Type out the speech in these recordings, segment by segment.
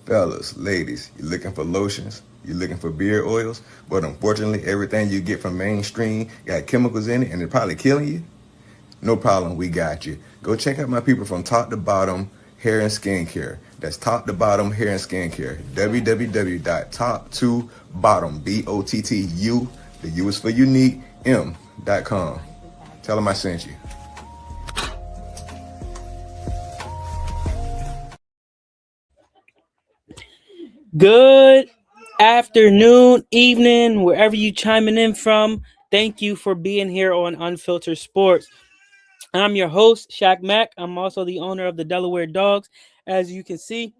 Fellas, ladies, you looking for lotions? You looking for beard oils? But unfortunately, everything you get from mainstream got chemicals in it and they're probably killing you? No problem, we got you. Go check out my people from Top to Bottom Hair and Skincare. That's Top to Bottom Hair and Skincare. www.top2bottom, BOTTU, the U is for unique, M.com. Tell them I sent you. Good afternoon, evening, wherever you chiming in from. Thank you for being here on Unfiltered Sports. I'm your host, Shaq Mack. I'm also the owner of the Delaware Dogs. As you can see,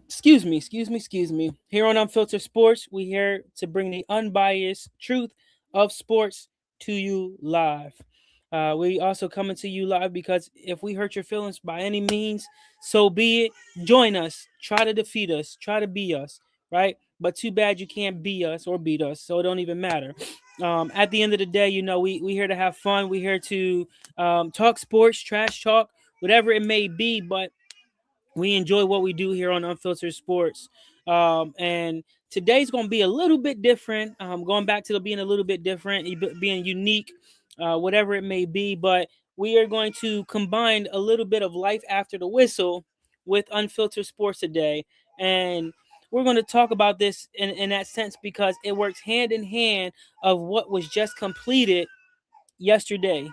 excuse me. Here on Unfiltered Sports, we here to bring the unbiased truth of sports to you live. We also coming to you live because if we hurt your feelings by any means, so be it. Join us. Try to defeat us. Try to be us. Right? But too bad you can't be us or beat us, so it don't even matter. At the end of the day, we here to have fun. We here to talk sports, trash talk, whatever it may be. But we enjoy what we do here on Unfiltered Sports. And today's going to be a little bit different. Going back to being a little bit different, being unique, whatever it may be. But we are going to combine a little bit of life after the whistle with Unfiltered Sports today. And we're going to talk about this in that sense because it works hand in hand of what was just completed yesterday,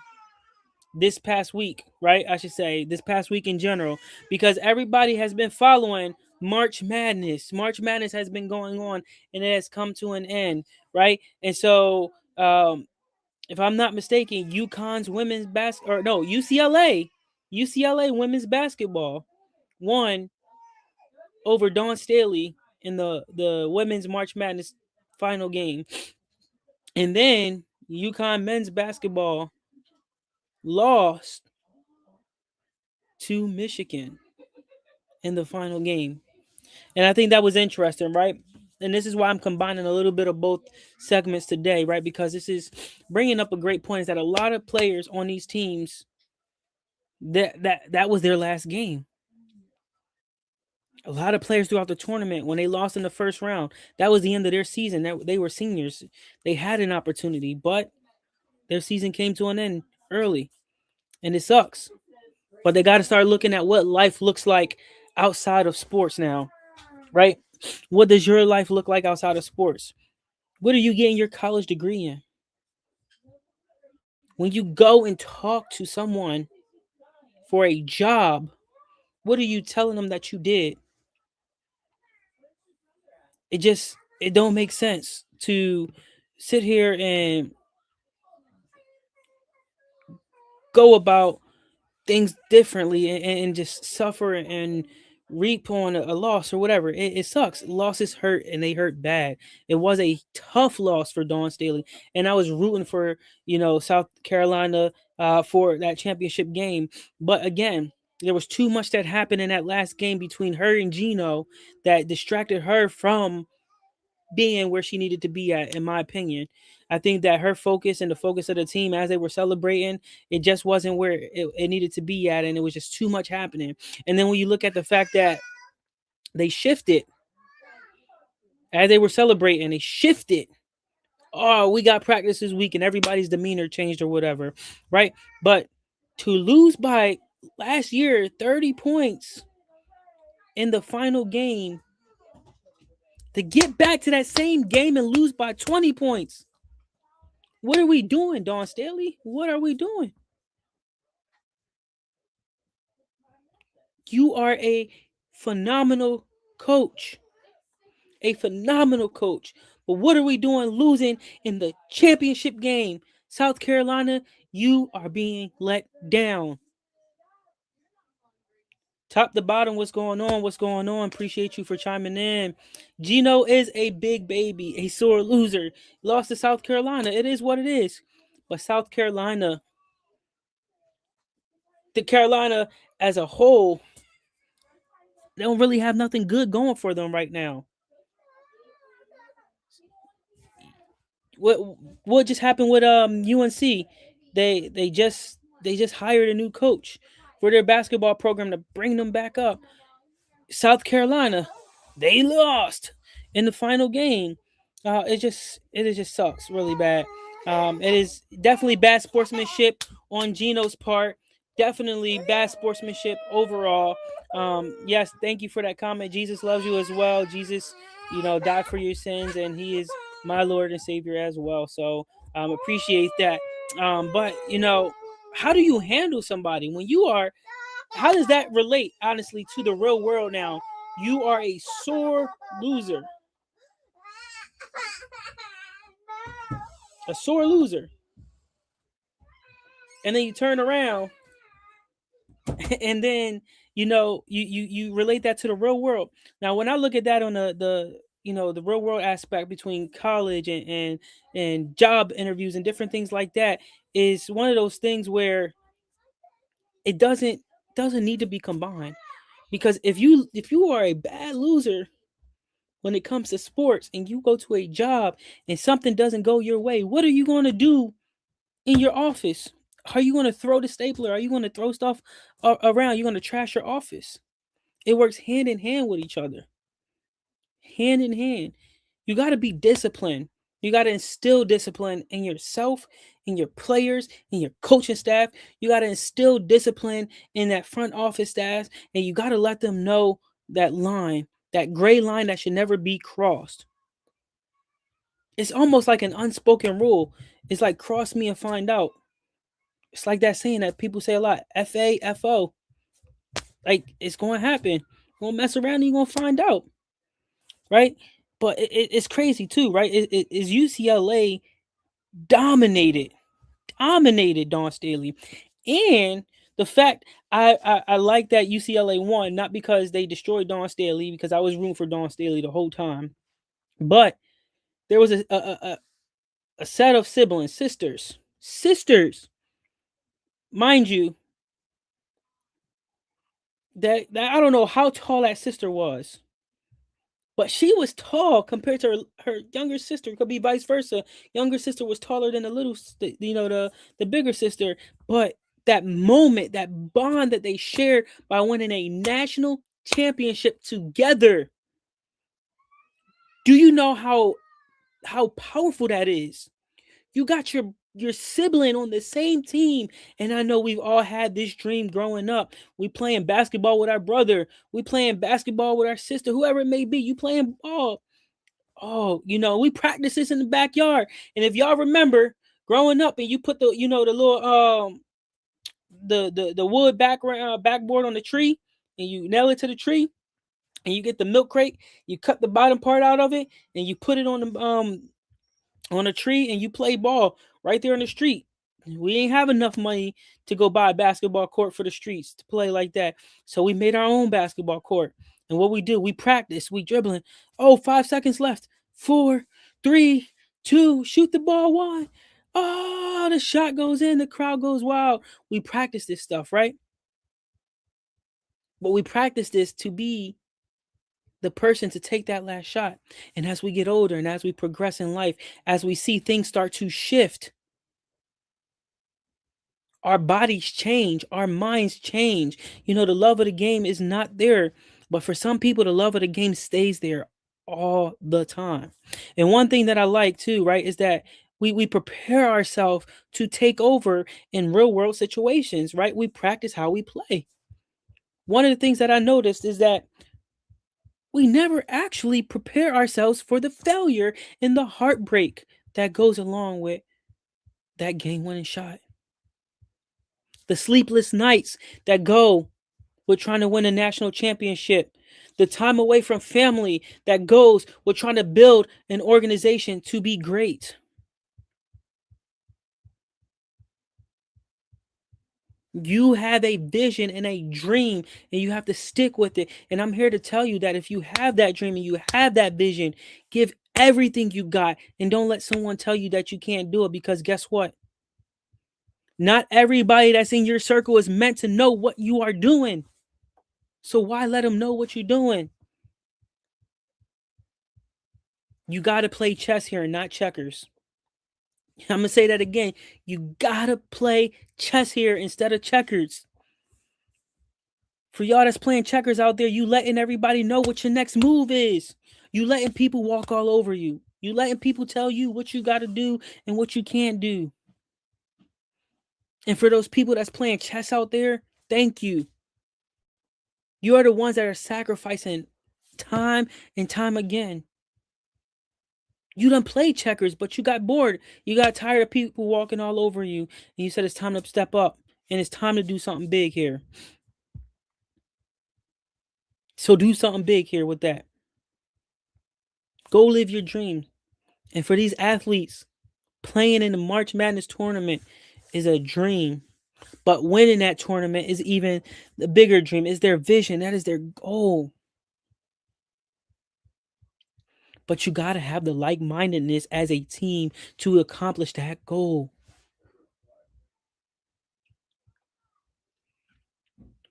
this past week, right? I should say this past week in general, because everybody has been following March Madness. March Madness has been going on and it has come to an end, right? And so, if I'm not mistaken, UConn's women's or no, UCLA women's basketball won over Dawn Staley in the women's March Madness final game. And then UConn men's basketball lost to Michigan in the final game. And I think that was interesting, right? And this is why I'm combining a little bit of both segments today, right? Because this is bringing up a great point is that a lot of players on these teams that was their last game. A lot of players throughout the tournament, when they lost in the first round, that was the end of their season. They were seniors. They had an opportunity, but their season came to an end early, and it sucks. But they got to start looking at what life looks like outside of sports now, right? What does your life look like outside of sports? What are you getting your college degree in? When you go and talk to someone for a job, what are you telling them that you did? It don't make sense to sit here and go about things differently and just suffer and reap on a loss or whatever. It sucks. Losses hurt and they hurt bad. It was a tough loss for Dawn Staley, and I was rooting for South Carolina for that championship game. But again, there was too much that happened in that last game between her and Gino that distracted her from being where she needed to be at, in my opinion. I think that her focus and the focus of the team as they were celebrating, it just wasn't where it needed to be at, and it was just too much happening. And then when you look at the fact that they shifted as they were celebrating, they shifted. Oh, we got practice this week, and everybody's demeanor changed or whatever, right? But to lose by last year 30 points in the final game, to get back to that same game and lose by 20 points. What are we doing, Dawn Staley? What are we doing? You are a phenomenal coach. A phenomenal coach. But what are we doing losing in the championship game? South Carolina, you are being let down. Top to bottom, what's going on? What's going on? Appreciate you for chiming in. Gino is a big baby, a sore loser. Lost to South Carolina. It is what it is. But South Carolina, the Carolina as a whole, they don't really have nothing good going for them right now. What what just happened with UNC? They just hired a new coach for their basketball program to bring them back up. South Carolina, they lost in the final game. It just sucks really bad. It is definitely bad sportsmanship on Gino's part. Definitely bad sportsmanship overall. Yes, thank you for that comment. Jesus loves you as well. Jesus, died for your sins, and He is my Lord and Savior as well. So appreciate that. But how do you handle somebody when you are? How does that relate, honestly, to the real world now? You are a sore loser. A sore loser. And then you turn around and then you relate that to the real world. Now when I look at that on the real world aspect between college and job interviews and different things like that, is one of those things where it doesn't need to be combined. Because if you are a bad loser when it comes to sports and you go to a job and something doesn't go your way, what are you going to do in your office? Are you going to throw the stapler? Are you going to throw stuff around? You're going to trash your office. It works hand in hand with each other. Hand in hand. You got to be disciplined. You got to instill discipline in yourself, in your players, in your coaching staff. You got to instill discipline in that front office staff, and you got to let them know that line, that gray line that should never be crossed. It's almost like an unspoken rule. It's like cross me and find out. It's like that saying that people say a lot, FAFO. Like, it's going to happen. You're going to mess around and you're going to find out. Right? But it's crazy too, right? Is UCLA dominated Dawn Staley. And the fact I like that UCLA won, not because they destroyed Dawn Staley, because I was rooting for Dawn Staley the whole time, but there was a set of siblings, sisters, mind you, that I don't know how tall that sister was, but she was tall compared to her younger sister. Could be vice versa. Younger sister was taller than the the bigger sister. But that moment, that bond that they shared by winning a national championship together. Do you know how powerful that is? You got your sibling on the same team. And I know we've all had this dream growing up. We playing basketball with our brother. We playing basketball with our sister, whoever it may be. You playing ball. Oh, we practice this in the backyard. And if y'all remember growing up and you put the little the wood backboard on the tree and you nail it to the tree and you get the milk crate, you cut the bottom part out of it and you put it on a tree and you play ball right there in the street. We ain't have enough money to go buy a basketball court for the streets to play like that. So we made our own basketball court. And what we do, we practice, we dribbling. Oh, 5 seconds left. 4, 3, 2, shoot the ball, 1. Oh, the shot goes in, the crowd goes wild. We practice this stuff, right? But we practice this to be the person to take that last shot. And as we get older and as we progress in life, as we see things start to shift, our bodies change, our minds change. The love of the game is not there. But for some people, the love of the game stays there all the time. And one thing that I like too, right, is that we prepare ourselves to take over in real world situations, right? We practice how we play. One of the things that I noticed is that we never actually prepare ourselves for the failure and the heartbreak that goes along with that game winning shot. The sleepless nights that go with trying to win a national championship. The time away from family that goes with trying to build an organization to be great. You have a vision and a dream, and you have to stick with it. And I'm here to tell you that if you have that dream and you have that vision, give everything you got and don't let someone tell you that you can't do it, because guess what? Not everybody that's in your circle is meant to know what you are doing. So why let them know what you're doing? You got to play chess here and not checkers. I'm going to say that again. You got to play chess here instead of checkers. For y'all that's playing checkers out there, you letting everybody know what your next move is. You letting people walk all over you. You letting people tell you what you got to do and what you can't do. And for those people that's playing chess out there, thank you. You are the ones that are sacrificing time and time again. You done played checkers, but you got bored. You got tired of people walking all over you. And you said it's time to step up. And it's time to do something big here. So do something big here with that. Go live your dream. And for these athletes, playing in the March Madness tournament is a dream. But winning that tournament is even the bigger dream. Is their vision. That is their goal. But you got to have the like-mindedness as a team to accomplish that goal.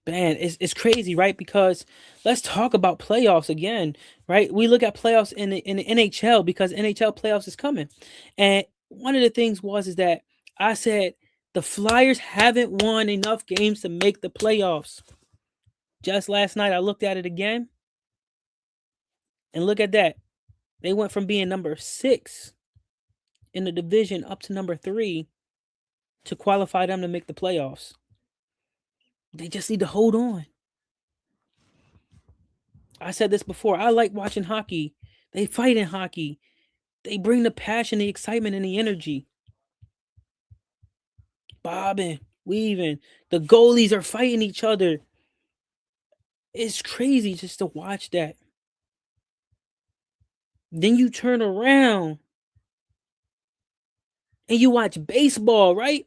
Man, it's crazy, right? Because let's talk about playoffs again, right? We look at playoffs in the NHL because NHL playoffs is coming. And one of the things is that I said the Flyers haven't won enough games to make the playoffs. Just last night I looked at it again. And look at that. They went from being number 6 in the division up to number 3 to qualify them to make the playoffs. They just need to hold on. I said this before. I like watching hockey. They fight in hockey. They bring the passion, the excitement, and the energy. Bobbing, weaving. The goalies are fighting each other. It's crazy just to watch that. Then you turn around and you watch baseball, right?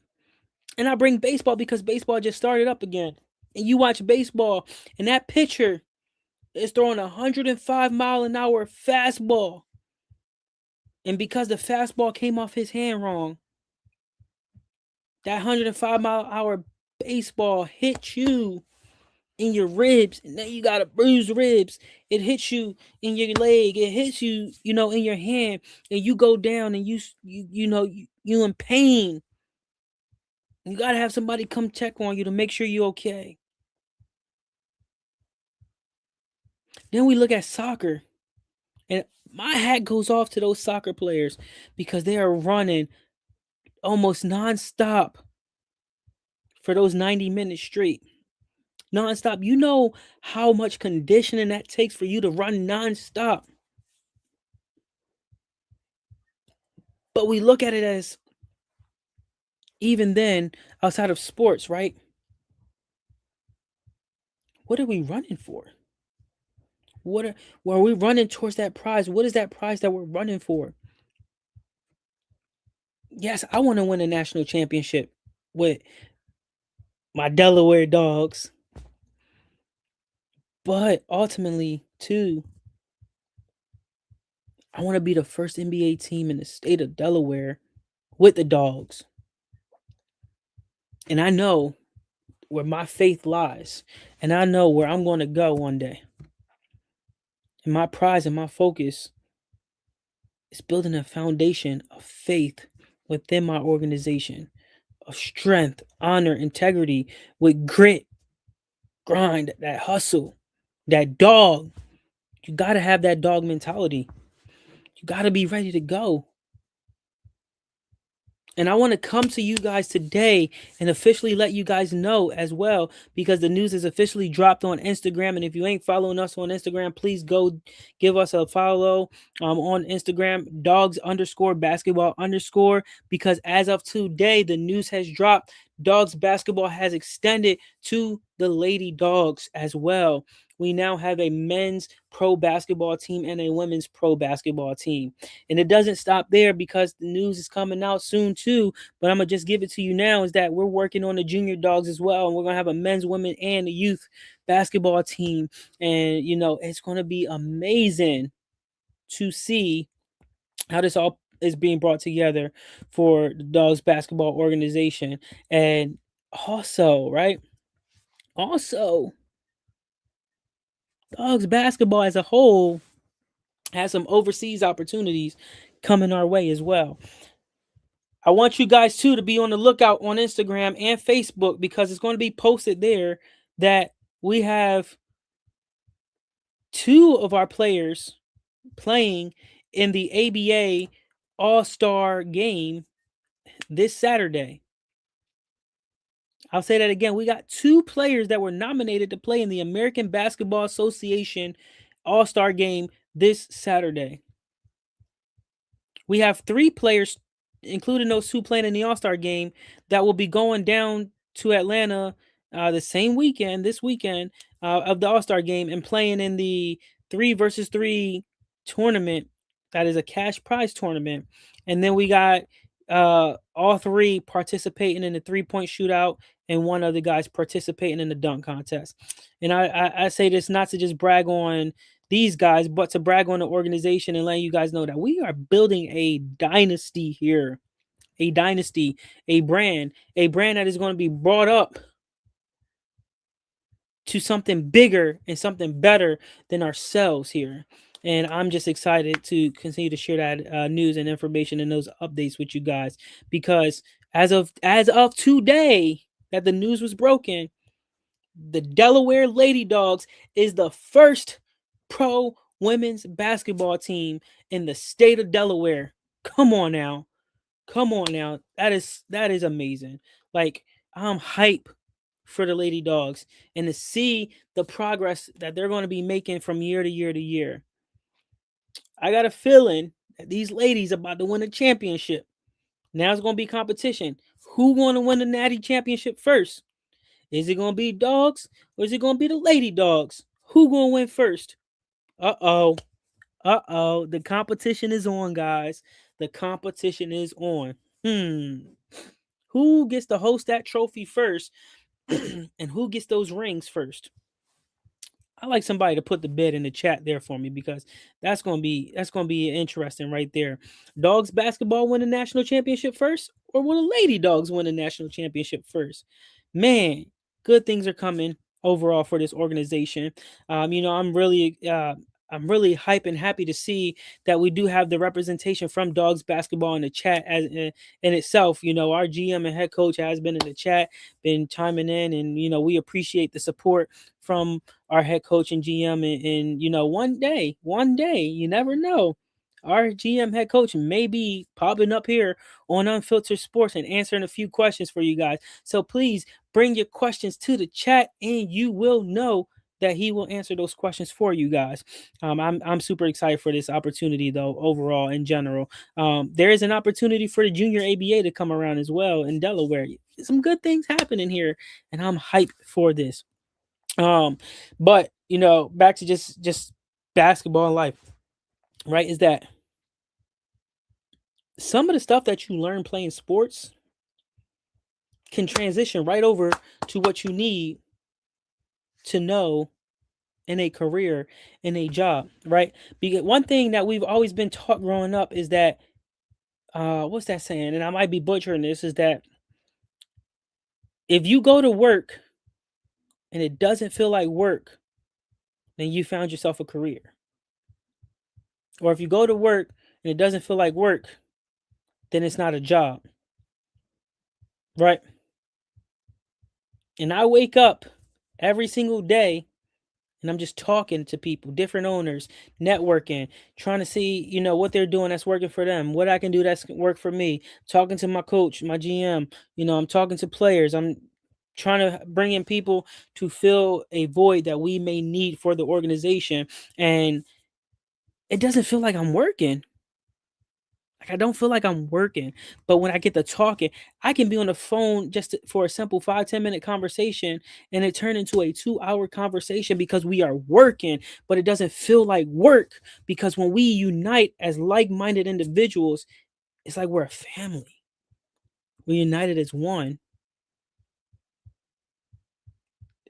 And I bring baseball because baseball just started up again. And you watch baseball, and that pitcher is throwing a 105-mile-an-hour fastball. And because the fastball came off his hand wrong, that 105-mile-an-hour baseball hit you in your ribs, and then you got a bruised ribs. It hits you in your leg. It hits you, in your hand, and you go down, and you in pain. You gotta have somebody come check on you to make sure you're okay. Then we look at soccer, and my hat goes off to those soccer players because they are running almost nonstop for those 90 minutes straight. Nonstop. You know how much conditioning that takes for you to run nonstop. But we look at it as, even then, outside of sports, right? What are we running for? Are we running towards that prize? What is that prize that we're running for? Yes, I want to win a national championship with my Delaware Dogs. But ultimately, too, I want to be the first NBA team in the state of Delaware with the Dogs. And I know where my faith lies. And I know where I'm going to go one day. And my prize and my focus is building a foundation of faith within my organization, of strength, honor, integrity, with grit, grind, that hustle, that dog. You got to have that dog mentality. You got to be ready to go. And I want to come to you guys today and officially let you guys know as well, because the news is officially dropped on Instagram. And if you ain't following us on Instagram, please go give us a follow on Instagram, dogs_basketball_, because as of today, the news has dropped. Dogs basketball has extended to the Lady Dogs as well. We now have a men's pro basketball team and a women's pro basketball team. And it doesn't stop there, because the news is coming out soon too. But I'm going to just give it to you now, is that we're working on the junior dogs as well. And we're going to have a men's, women, and a youth basketball team. And, it's going to be amazing to see how this all is being brought together for the Dogs basketball organization. And also, right? Also, Dogs basketball as a whole has some overseas opportunities coming our way as well. I want you guys too to be on the lookout on Instagram and Facebook, because it's going to be posted there that we have two of our players playing in the ABA All-Star game this Saturday. I'll say that again. We got two players that were nominated to play in the American Basketball Association All-Star game this Saturday. We have three players, including those two playing in the All-Star game, that will be going down to Atlanta the same weekend, this weekend, of the All-Star game, and playing in the 3 versus 3 tournament. That is a cash prize tournament. And then we got all three participating in the 3-point shootout, and one of the guys participating in the dunk contest. And I say this not to just brag on these guys, but to brag on the organization and letting you guys know that we are building a dynasty here. A dynasty, a brand that is going to be brought up to something bigger and something better than ourselves here. And I'm just excited to continue to share that news and information and those updates with you guys, because as of today that the news was broken, the Delaware Lady Dogs is the first pro women's basketball team in the state of Delaware. Come on now. Come on now. That is amazing. Like, I'm hype for the Lady Dogs and to see the progress that they're going to be making from year to year to year. I got a feeling that these ladies are about to win a championship. Now it's going to be competition. Who going to win the Natty Championship first? Is it going to be Dogs or is it going to be the Lady Dogs? Who going to win first? Uh-oh. Uh-oh. The competition is on, guys. The competition is on. Who gets to host that trophy first? And who gets those rings first? I like somebody to put the bid in the chat there for me, because that's gonna be interesting right there. Dogs basketball win the national championship first, or will the Lady Dogs win the national championship first? Man, good things are coming overall for this organization. I'm really hype and happy to see that we do have the representation from Dogs basketball in the chat as in itself. Our GM and head coach has been in the chat, been chiming in, and we appreciate the support from our head coach and GM. And one day, you never know, our GM head coach may be popping up here on Unfiltered Sports and answering a few questions for you guys. So please bring your questions to the chat, and you will know that he will answer those questions for you guys. I'm super excited for this opportunity, though, overall, in general. There is an opportunity for the junior ABA to come around as well in Delaware. Some good things happening here, and I'm hyped for this. But back to just basketball and life, right? Is that some of the stuff that you learn playing sports can transition right over to what you need to know in a career, in a job, right? Because one thing that we've always been taught growing up is that what's that saying? And I might be butchering this, is that if you go to work and it doesn't feel like work, then you found yourself a career. Or if you go to work and it doesn't feel like work, then it's not a job. Right? And I wake up every single day and I'm just talking to people, different owners, networking, trying to see, what they're doing that's working for them, what I can do that's work for me, talking to my coach, my GM, I'm talking to players. I'm trying to bring in people to fill a void that we may need for the organization. And it doesn't feel like I'm working. Like, I don't feel like I'm working, but when I get to talking, I can be on the phone for a simple 5-10 minute conversation, and it turned into a 2-hour conversation because we are working, but it doesn't feel like work, because when we unite as like-minded individuals, it's like we're a family. We're united as one.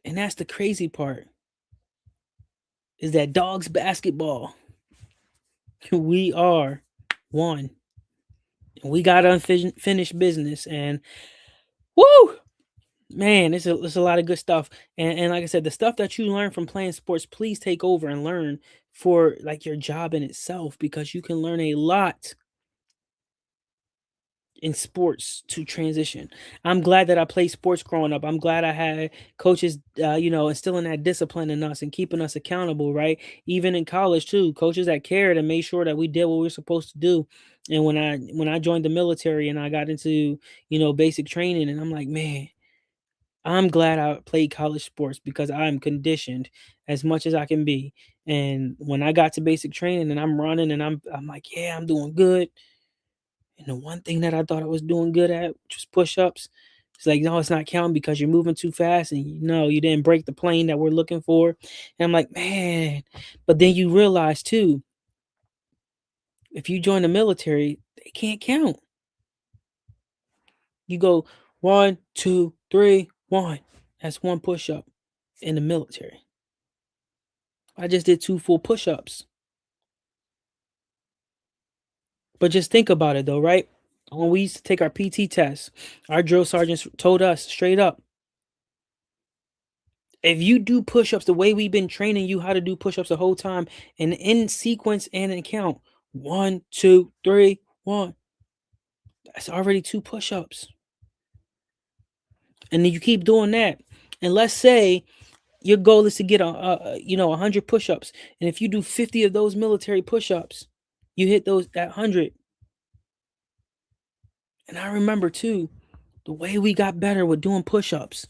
And that's the crazy part, is that Dogs basketball, we are one. We got unfinished business, and woo! Man, it's a lot of good stuff. And like I said, the stuff that you learn from playing sports, please take over and learn for like your job in itself, because you can learn a lot in sports to transition. I'm glad that I played sports growing up. I'm glad I had coaches, instilling that discipline in us and keeping us accountable, right? Even in college too, coaches that cared and made sure that we did what we were supposed to do. And when I joined the military and I got into, basic training, and I'm like, man, I'm glad I played college sports because I'm conditioned as much as I can be. And when I got to basic training and I'm running and I'm like, yeah, I'm doing good. And the one thing that I thought I was doing good at, which was push-ups, it's like, no, it's not counting because you're moving too fast and you didn't break the plane that we're looking for. And I'm like, man. But then you realize too, if you join the military, they can't count. You go 1, 2, 3, 1. That's one push-up in the military. I just did 2 full push-ups. But just think about it though, right? When we used to take our PT test, our drill sergeants told us straight up, if you do push-ups the way we've been training you how to do push-ups the whole time, and in sequence and in count, 1, 2, 3, 1, that's already 2 push-ups. And then you keep doing that. And let's say your goal is to get 100 push-ups. And if you do 50 of those military push-ups, you hit that 100. And I remember too, the way we got better with doing push-ups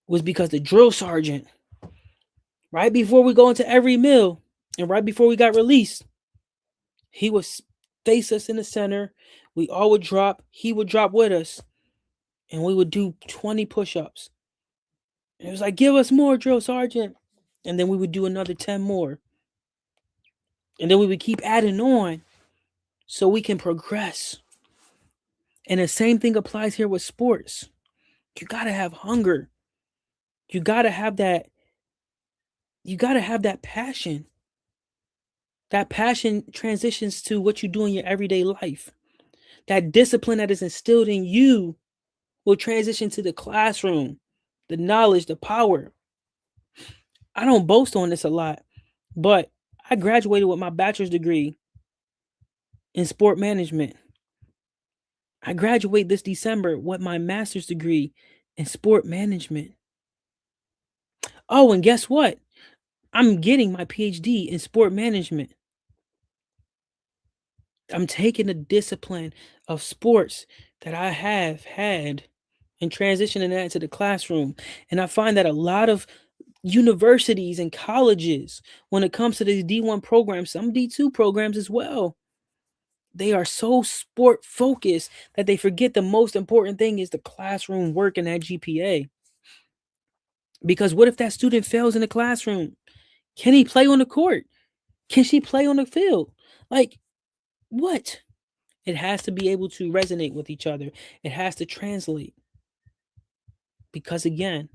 was because the drill sergeant, right before we go into every meal and right before we got released, he would face us in the center. We all would drop. He would drop with us, and we would do 20 push-ups. And it was like, give us more, drill sergeant. And then we would do another 10 more. And then we would keep adding on so we can progress. And the same thing applies here with sports. You got to have hunger. You got to have that. You got to have that passion. That passion transitions to what you do in your everyday life. That discipline that is instilled in you will transition to the classroom, the knowledge, the power. I don't boast on this a lot, but I graduated with my bachelor's degree in sport management. I graduate this December with my master's degree in sport management. Oh, and guess what? I'm getting my PhD in sport management. I'm taking the discipline of sports that I have had and transitioning that into the classroom. And I find that a lot of universities and colleges, when it comes to these D1 programs, some D2 programs as well, they are so sport focused that they forget the most important thing is the classroom work and that GPA. Because what if that student fails in the classroom? Can he play on the court? Can she play on the field? Like, what? It has to be able to resonate with each other. It has to translate. Because again,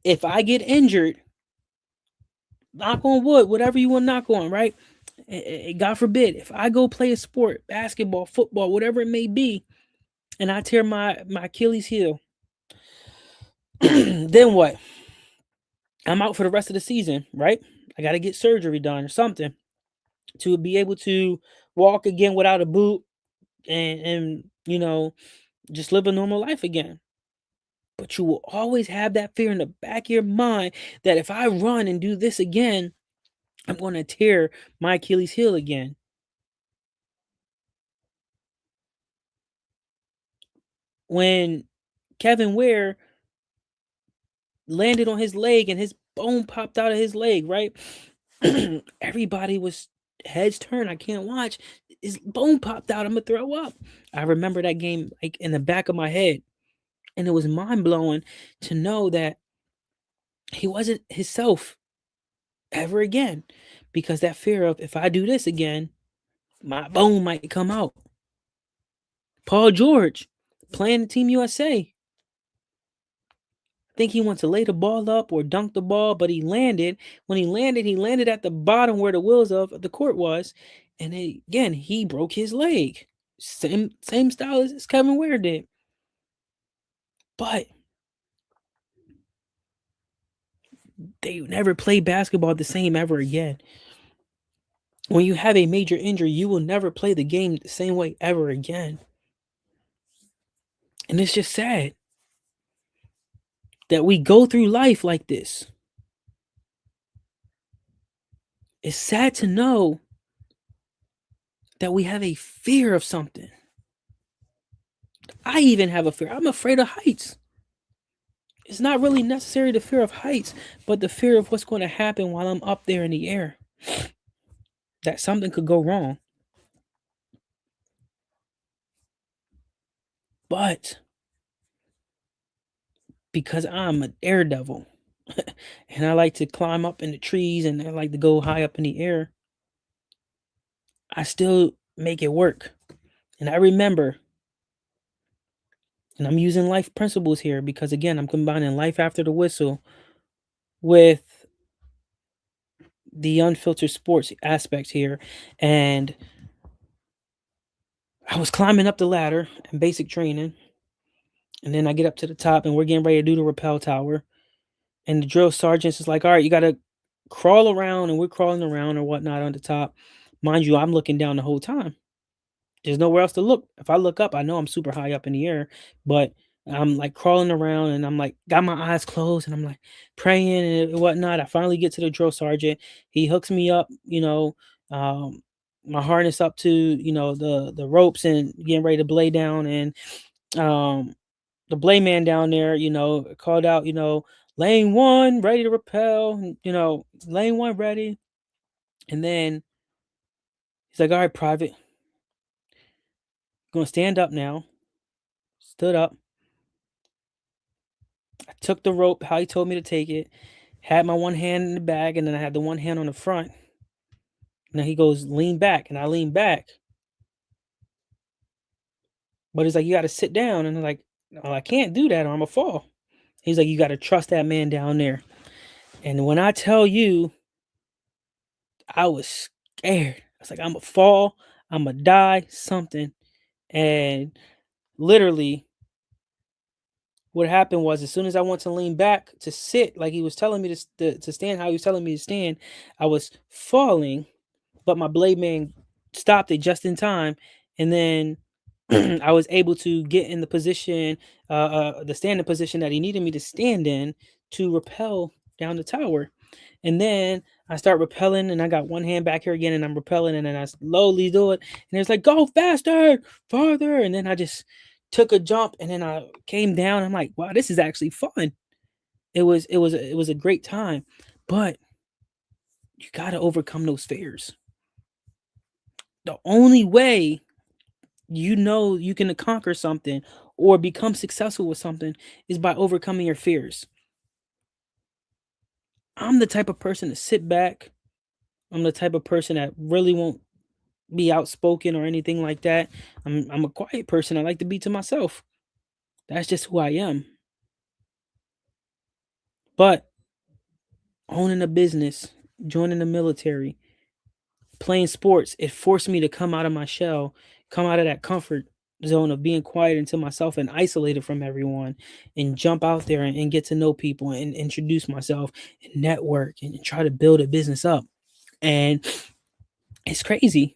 if I get injured, knock on wood, whatever you want to knock on, right? God forbid, if I go play a sport, basketball, football, whatever it may be, and I tear my Achilles heel, then what? I'm out for the rest of the season, right? I got to get surgery done or something to be able to walk again without a boot and just live a normal life again. But you will always have that fear in the back of your mind that if I run and do this again, I'm going to tear my Achilles heel again. When Kevin Ware landed on his leg and his bone popped out of his leg, right? Everybody was heads turned. I can't watch. His bone popped out. I'm going to throw up. I remember that game like in the back of my head. And it was mind blowing to know that he wasn't himself ever again because that fear of if I do this again, my bone might come out. Paul George playing the Team USA. I think he went to lay the ball up or dunk the ball, but he landed. When he landed at the bottom where the wheels of the court was. And again, he broke his leg. Same style as Kevin Ware did. But they never played basketball the same ever again. When you have a major injury, you will never play the game the same way ever again. And it's just sad that we go through life like this. It's sad to know that we have a fear of something. I even have a fear. I'm afraid of heights. It's not really necessarily the fear of heights, but the fear of what's going to happen while I'm up there in the air. That something could go wrong. But because I'm a daredevil and I like to climb up in the trees and I like to go high up in the air, I still make it work. And I remember, and I'm using life principles here because again, I'm combining life after the whistle with the unfiltered sports aspect here. And I was climbing up the ladder in basic training. And then I get up to the top and we're getting ready to do the rappel tower. And the drill sergeant is like, all right, you got to crawl around. And we're crawling around or whatnot on the top. Mind you, I'm looking down the whole time. There's nowhere else to look. If I look up, I know I'm super high up in the air, but I'm like crawling around and I'm like, got my eyes closed and I'm like praying and whatnot. I finally get to the drill sergeant. He hooks me up, um, my harness up to, the ropes and getting ready to blade down. And um, the blade man down there, called out, lane one, ready to rappel, lane one ready. And then he's like, all right, private, gonna stand up now. Stood up. I took the rope how he told me to take it, had my one hand in the bag, and then I had the one hand on the front. And then he goes, lean back. And I lean back. But he's like, you got to sit down. And I'm like, oh, I can't do that or I'm going to fall. He's like, you got to trust that man down there. And when I tell you, I was scared. I was like, I'm going to fall. I'm going to die, something. And literally, what happened was as soon as I went to lean back to sit, like he was telling me to stand, how he was telling me to stand, I was falling, but my blade man stopped it just in time. And then I was able to get in the position, the standing position that he needed me to stand in to rappel down the tower. And then I start rappelling, and I got one hand back here again, and I'm rappelling, and then I slowly do it. And it's like, go faster, farther. And then I just took a jump, and then I came down. I'm like, wow, this is actually fun. It was a great time, but you got to overcome those fears. The only way you can conquer something or become successful with something is by overcoming your fears. I'm the type of person to sit back. I'm the type of person that really won't be outspoken or anything like that. I'm a quiet person. I like to be to myself. That's just who I am. But owning a business, joining the military, playing sports, it forced me to come out of my shell, come out of that comfort zone of being quiet into myself and isolated from everyone and jump out there and get to know people and introduce myself and network and try to build a business up. And it's crazy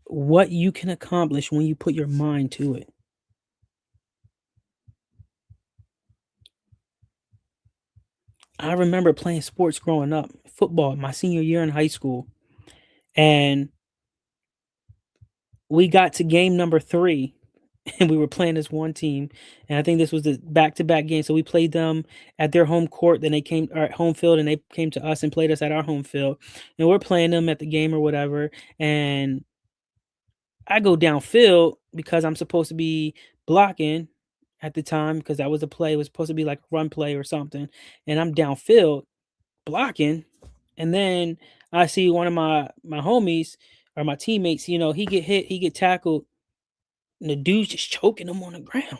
what you can accomplish when you put your mind to it. I remember playing sports growing up, football, my senior year in high school. And we got to game number 3 and we were playing as one team. And I think this was the back-to-back game. So we played them at their home court, then they came or at home field and they came to us and played us at our home field. And we're playing them at the game or whatever. And I go downfield because I'm supposed to be blocking at the time because that was a play. It was supposed to be like a run play or something. And I'm downfield blocking. And then I see one of my homies or my teammates, he get hit, he get tackled, and the dude's just choking him on the ground.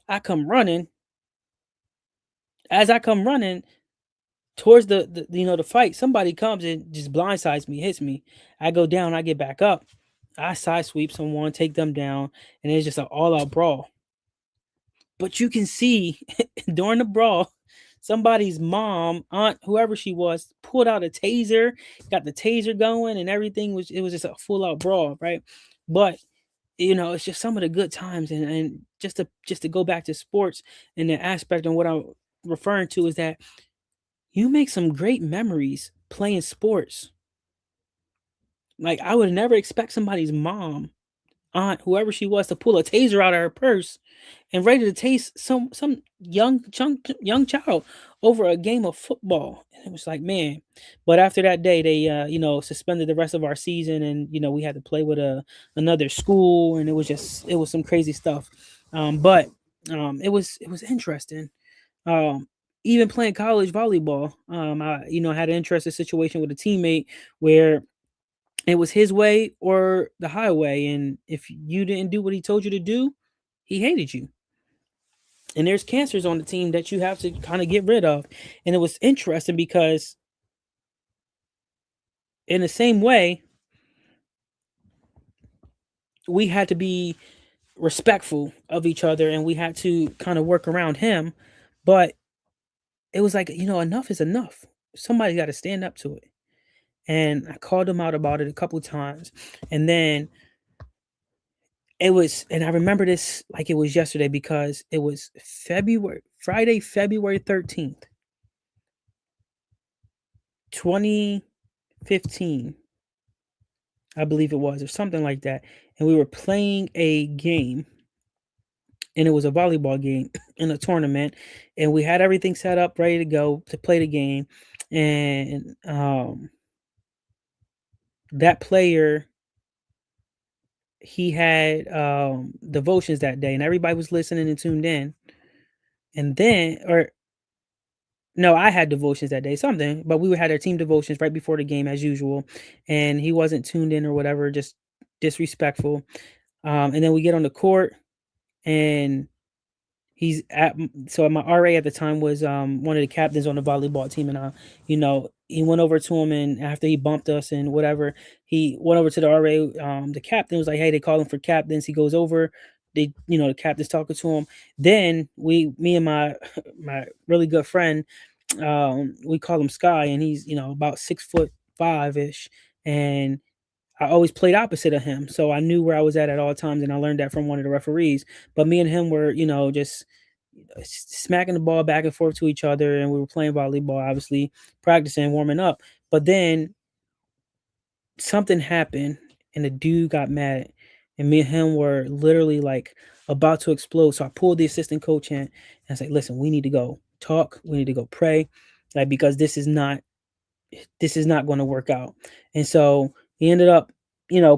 I come running. As I come running towards the fight, somebody comes and just blindsides me, hits me. I go down, I get back up. I side sweep someone, take them down, and it's just an all-out brawl. But you can see during the brawl, somebody's mom, aunt, whoever she was, pulled out a taser, got the taser going, and everything was it was just a full out brawl, right? But it's just some of the good times, and just to go back to sports and the aspect and what I'm referring to is that you make some great memories playing sports. Like I would never expect somebody's mom, aunt, whoever she was, to pull a taser out of her purse and ready to taste some young child over a game of football. And it was like, man. But after that day, they suspended the rest of our season, and we had to play with another school, and it was some crazy stuff. But it was interesting. Um, Even playing college volleyball, I had an interesting situation with a teammate where it was his way or the highway, and if you didn't do what he told you to do, he hated you. And there's cancers on the team that you have to kind of get rid of. And it was interesting because in the same way, we had to be respectful of each other and we had to kind of work around him. But it was like, enough is enough. Somebody got to stand up to it. And I called him out about it a couple times. And then and I remember this like it was yesterday because it was Friday, February 13th, 2015, I believe it was, or something like that. And we were playing a game, and it was a volleyball game in a tournament. And we had everything set up, ready to go to play the game. And that player, he had devotions that day, and everybody was listening and tuned in. And then, or no, I had devotions that day, something, but we had our team devotions right before the game as usual. And he wasn't tuned in or whatever, just disrespectful. And then we get on the court, and so my RA at the time was one of the captains on the volleyball team, and he went over to him, and after he bumped us and whatever, he went over to the RA. The captain was like, "Hey, they call him for captains." He goes over, the captain's talking to him. Then me and my my really good friend, we call him Sky, and he's about 6'5" ish, and I always played opposite of him, so I knew where I was at all times, and I learned that from one of the referees. But me and him were, just smacking the ball back and forth to each other, and we were playing volleyball, obviously practicing, warming up. But then something happened, and the dude got mad, and me and him were literally like about to explode. So I pulled the assistant coach in, and I said, "Listen, we need to go talk. We need to go pray, like because this is not going to work out." And so he ended up,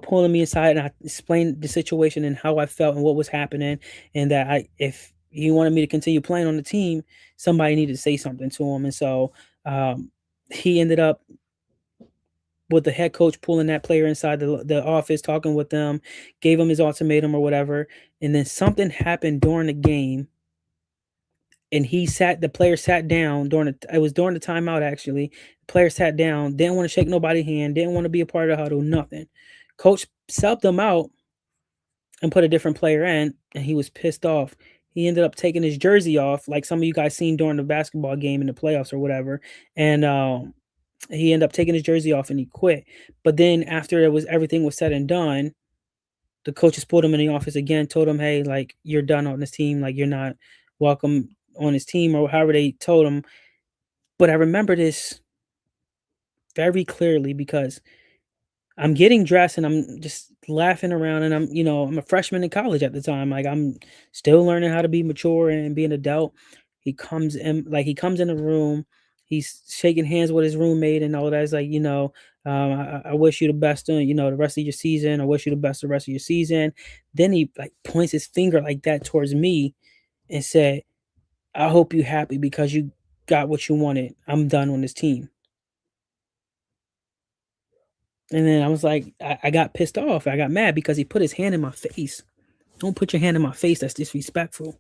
pulling me aside, and I explained the situation and how I felt and what was happening, and that if he wanted me to continue playing on the team, somebody needed to say something to him. And so he ended up with the head coach pulling that player inside the office, talking with them, gave him his ultimatum or whatever. And then something happened during the game, and the player sat down it was during the timeout actually. The player sat down, didn't want to shake nobody's hand, didn't want to be a part of the huddle, nothing. Coach subbed them out and put a different player in, and he was pissed off. He ended up taking his jersey off, like some of you guys seen during the basketball game in the playoffs or whatever. And he ended up taking his jersey off and he quit. But then after everything was said and done, the coaches pulled him in the office again, told him, "Hey, like you're done on this team, like you're not welcome on his team," or however they told him. But I remember this very clearly because I'm getting dressed and I'm just laughing around, and I'm a freshman in college at the time. Like I'm still learning how to be mature and be an adult. He comes in the room, he's shaking hands with his roommate and all that. It's like, I wish you the best on, the rest of your season. I wish you the best the rest of your season. Then he like points his finger like that towards me and said, "I hope you happy because you got what you wanted. I'm done on this team." And then I was like, I got pissed off. I got mad because he put his hand in my face. Don't put your hand in my face. That's disrespectful.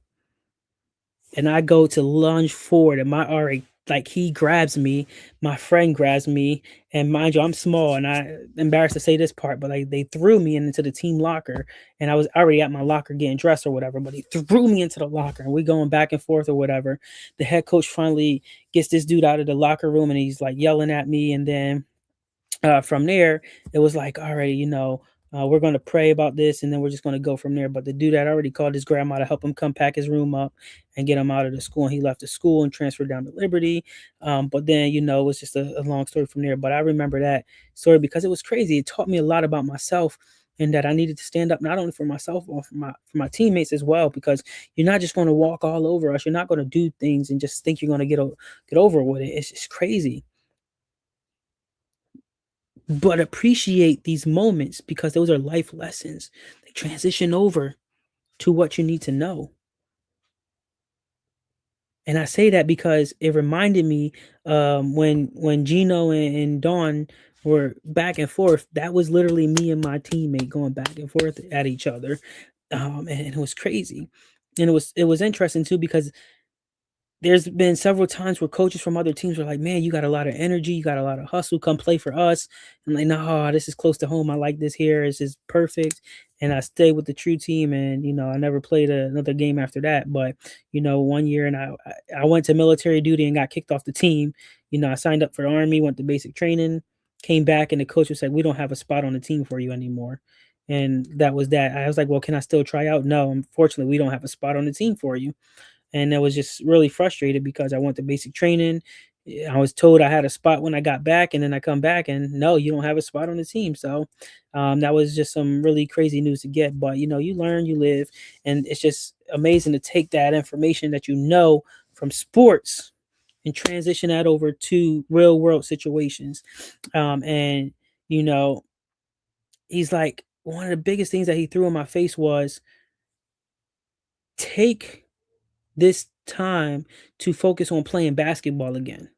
And I go to lunge forward, and my RA like he grabs me, my friend grabs me, and mind you, I'm small, and I embarrassed to say this part, but like they threw me into the team locker, and I was already at my locker getting dressed or whatever, but he threw me into the locker, and we going back and forth or whatever. The head coach finally gets this dude out of the locker room, and he's like yelling at me, and then from there, it was like, all right, we're going to pray about this and then we're just going to go from there. But the dude had already called his grandma to help him come pack his room up and get him out of the school. And he left the school and transferred down to Liberty. But then, it was just a long story from there. But I remember that story because it was crazy. It taught me a lot about myself and that I needed to stand up not only for myself but for my teammates as well, because you're not just going to walk all over us. You're not going to do things and just think you're going to get over with it. It's just crazy, but appreciate these moments because those are life lessons. They transition over to what you need to know. And I say that because it reminded me when Gino and Dawn were back and forth. That was literally me and my teammate going back and forth at each other, and it was crazy. And it was interesting too because there's been several times where coaches from other teams were like, "Man, you got a lot of energy, you got a lot of hustle. Come play for us." I'm like, "No, this is close to home. I like this here. This is perfect." And I stayed with the true team, and I never played another game after that. But one year, and I went to military duty and got kicked off the team. I signed up for the army, went to basic training, came back, and the coach was like, "We don't have a spot on the team for you anymore." And that was that. I was like, "Well, can I still try out?" No, unfortunately, we don't have a spot on the team for you. And I was just really frustrated because I went to basic training. I was told I had a spot when I got back, and then I come back and no, you don't have a spot on the team. So that was just some really crazy news to get. But you learn, you live, and it's just amazing to take that information that from sports and transition that over to real world situations. And you know, he's like one of the biggest things that he threw in my face was take this time to focus on playing basketball again.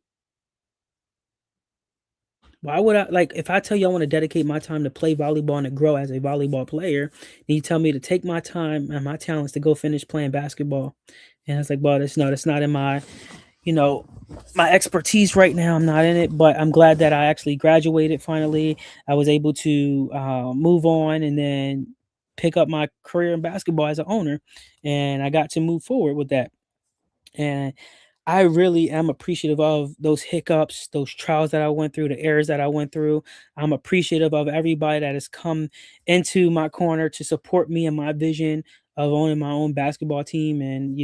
Why would I like if I tell you I want to dedicate my time to play volleyball and to grow as a volleyball player, and you tell me to take my time and my talents to go finish playing basketball? And I was like, well, that's not in you know, my expertise right now. I'm not in it, but I'm glad that I actually graduated finally. I was able to move on and then pick up my career in basketball as an owner, and I got to move forward with that. And I really am appreciative of those hiccups, those trials that I went through, the errors that I went through. I'm appreciative of everybody that has come into my corner to support me and my vision of owning my own basketball team. And,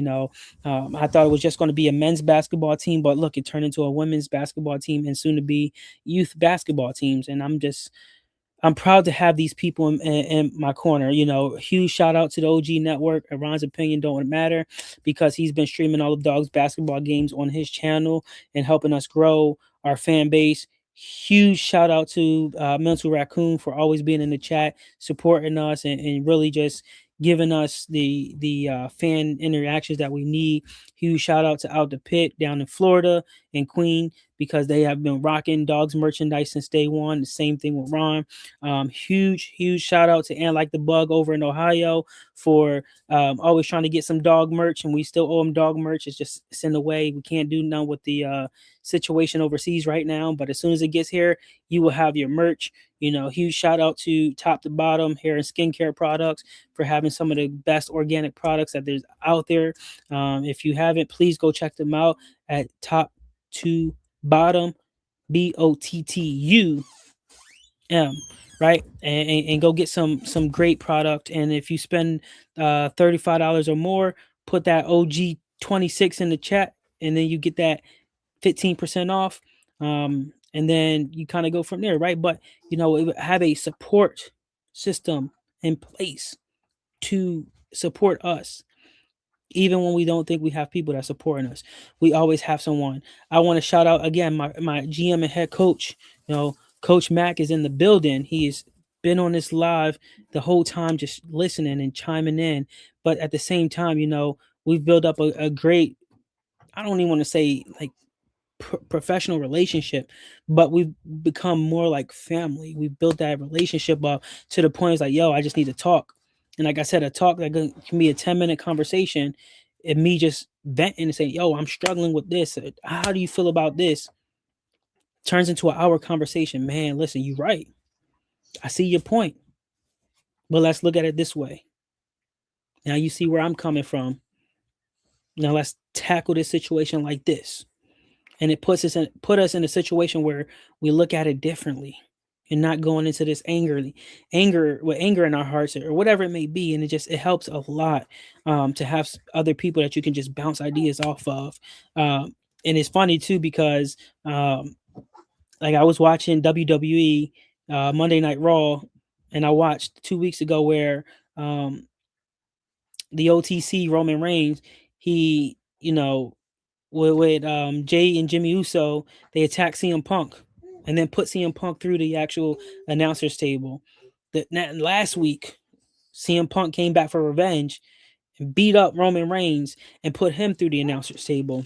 I thought it was just going to be a men's basketball team, but look, it turned into a women's basketball team and soon to be youth basketball teams. And I'm proud to have these people in my corner. Huge shout out to the OG Network. Ron's opinion don't matter because he's been streaming all of Dogs basketball games on his channel and helping us grow our fan base. Huge shout out to Mental Raccoon for always being in the chat, supporting us, and really just giving us the fan interactions that we need. Huge shout out to Out the Pit down in Florida and Queen because they have been rocking Dogs merchandise since day one. The same thing with Ron. Huge shout out to Ant Like the Bug over in Ohio for always trying to get some dog merch, and we still owe him dog merch. It's in the way. We can't do none with the situation overseas right now, but as soon as it gets here, you will have your merch. Huge shout out to Top to Bottom Hair and Skincare Products for having some of the best organic products that there's out there. If you haven't, please go check them out at Top to Bottom, BOTTUM, right? And go get some great product. And if you spend $35 or more, put that OG 26 in the chat, and then you get that 15% off. And then you kind of go from there, right? But have a support system in place to support us. Even when we don't think we have people that supporting us, we always have someone. I want to shout out again my GM and head coach. Coach Mac is in the building. He's been on this live the whole time, just listening and chiming in. But at the same time, we've built up a great, I don't even want to say like professional relationship, but we've become more like family. We've built that relationship up to the point it's like, yo, I just need to talk. And like I said, a talk that can be a 10-minute conversation, and me just venting and saying, yo, I'm struggling with this. How do you feel about this? Turns into an hour conversation. Man, listen, you're right. I see your point. But let's look at it this way. Now you see where I'm coming from. Now let's tackle this situation like this. And it put us in a situation where we look at it differently and not going into this anger in our hearts or whatever it may be. And it helps a lot to have other people that you can just bounce ideas off of. And it's funny too because like I was watching WWE Monday Night Raw, and I watched 2 weeks ago where the OTC Roman Reigns, he, with Jay and Jimmy Uso, they attacked CM Punk and then put CM Punk through the actual announcers table. Last week, CM Punk came back for revenge and beat up Roman Reigns and put him through the announcers table.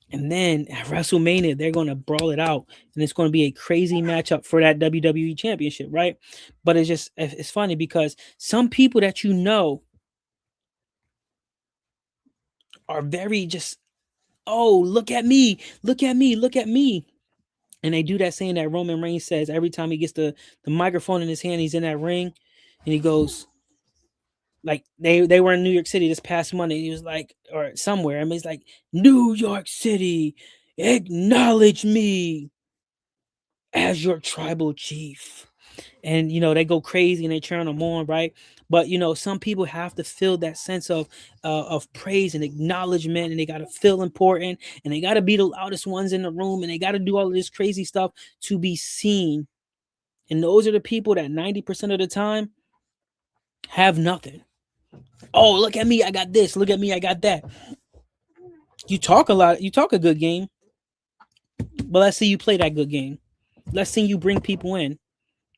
And then at WrestleMania, they're going to brawl it out, and it's going to be a crazy matchup for that WWE Championship, right? But it's funny because some people that are very just, oh, look at me, look at me, look at me. And they do that saying that Roman Reigns says every time he gets the microphone in his hand, he's in that ring, and he goes, like they were in New York City this past Monday. He was like, or somewhere. I mean, he's like, New York City, acknowledge me as your tribal chief. And they go crazy and they turn them on, right? But some people have to feel that sense of praise and acknowledgement, and they got to feel important, and they got to be the loudest ones in the room, and they got to do all of this crazy stuff to be seen. And those are the people that 90% of the time have nothing. Oh, look at me, I got this. Look at me, I got that. You talk a lot, you talk a good game, but let's see you play that good game. Let's see you bring people in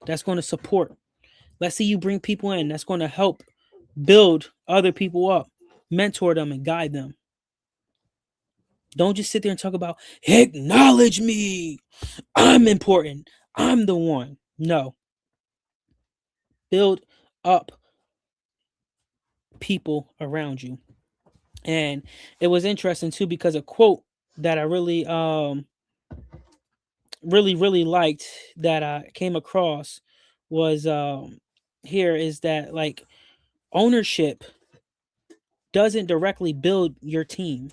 that's going to support. Let's see you bring people in that's going to help build other people up, mentor them, and guide them. Don't just sit there and talk about, acknowledge me. I'm important. I'm the one. No. Build up people around you. And it was interesting too because a quote that I really really liked that I came across was here is that, like, ownership doesn't directly build your team.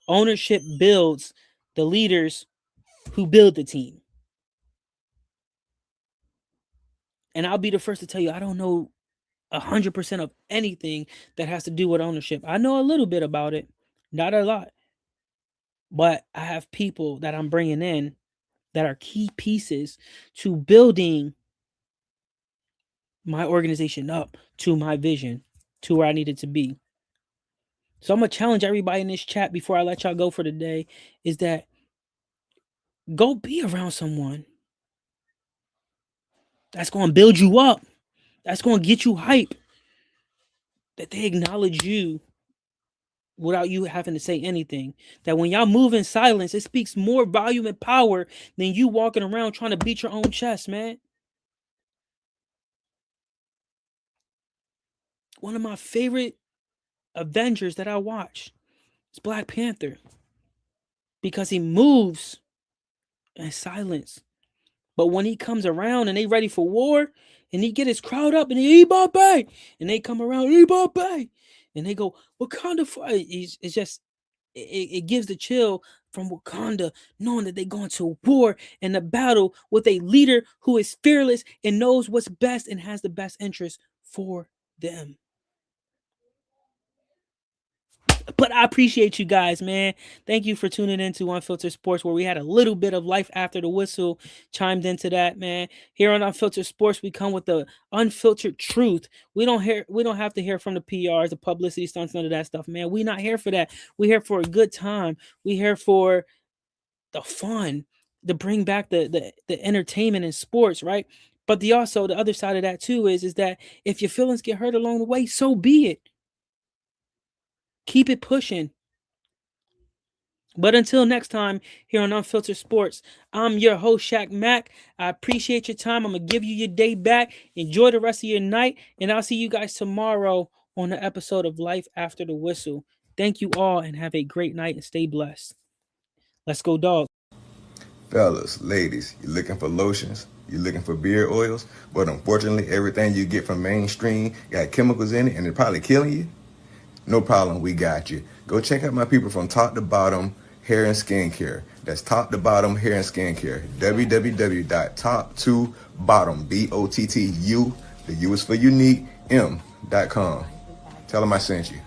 Ownership builds the leaders who build the team. And I'll be the first to tell you, I don't know 100% of anything that has to do with ownership. I know a little bit about it, not a lot. But I have people that I'm bringing in that are key pieces to building my organization up to my vision, to where I need it to be. So I'm going to challenge everybody in this chat before I let y'all go for the day, is that go be around someone that's going to build you up, that's going to get you hype, that they acknowledge you without you having to say anything. That when y'all move in silence, it speaks more volume and power than you walking around trying to beat your own chest, man. One of my favorite Avengers that I watch is Black Panther, because he moves in silence. But when he comes around and they ready for war, and he get his crowd up and he Mbappe, and they come around Mbappe, and they go Wakanda. It's just it gives the chill from Wakanda, knowing that they going to war and a battle with a leader who is fearless and knows what's best and has the best interest for them. But I appreciate you guys, man. Thank you for tuning in to Unfiltered Sports, where we had a little bit of life after the whistle chimed into that, man. Here on Unfiltered Sports, we come with the unfiltered truth. We don't have to hear from the PRs, the publicity stunts, none of that stuff, man. We not here for that. We here for a good time. We here for the fun, to bring back the entertainment in sports, right? But the other side of that too is that if your feelings get hurt along the way, so be it. Keep it pushing. But until next time, here on Unfiltered Sports, I'm your host, Shaq Mack. I appreciate your time. I'm going to give you your day back. Enjoy the rest of your night, and I'll see you guys tomorrow on the episode of Life After the Whistle. Thank you all and have a great night and stay blessed. Let's go, dog. Fellas, ladies, you looking for lotions? You looking for beard oils? But unfortunately, everything you get from mainstream got chemicals in it and it probably killing you? No problem, we got you. Go check out my people from Top to Bottom Hair and Skincare. That's Top to Bottom Hair and Skincare. www.top2bottom, BOTTU, the U is for unique, M.com. Tell them I sent you.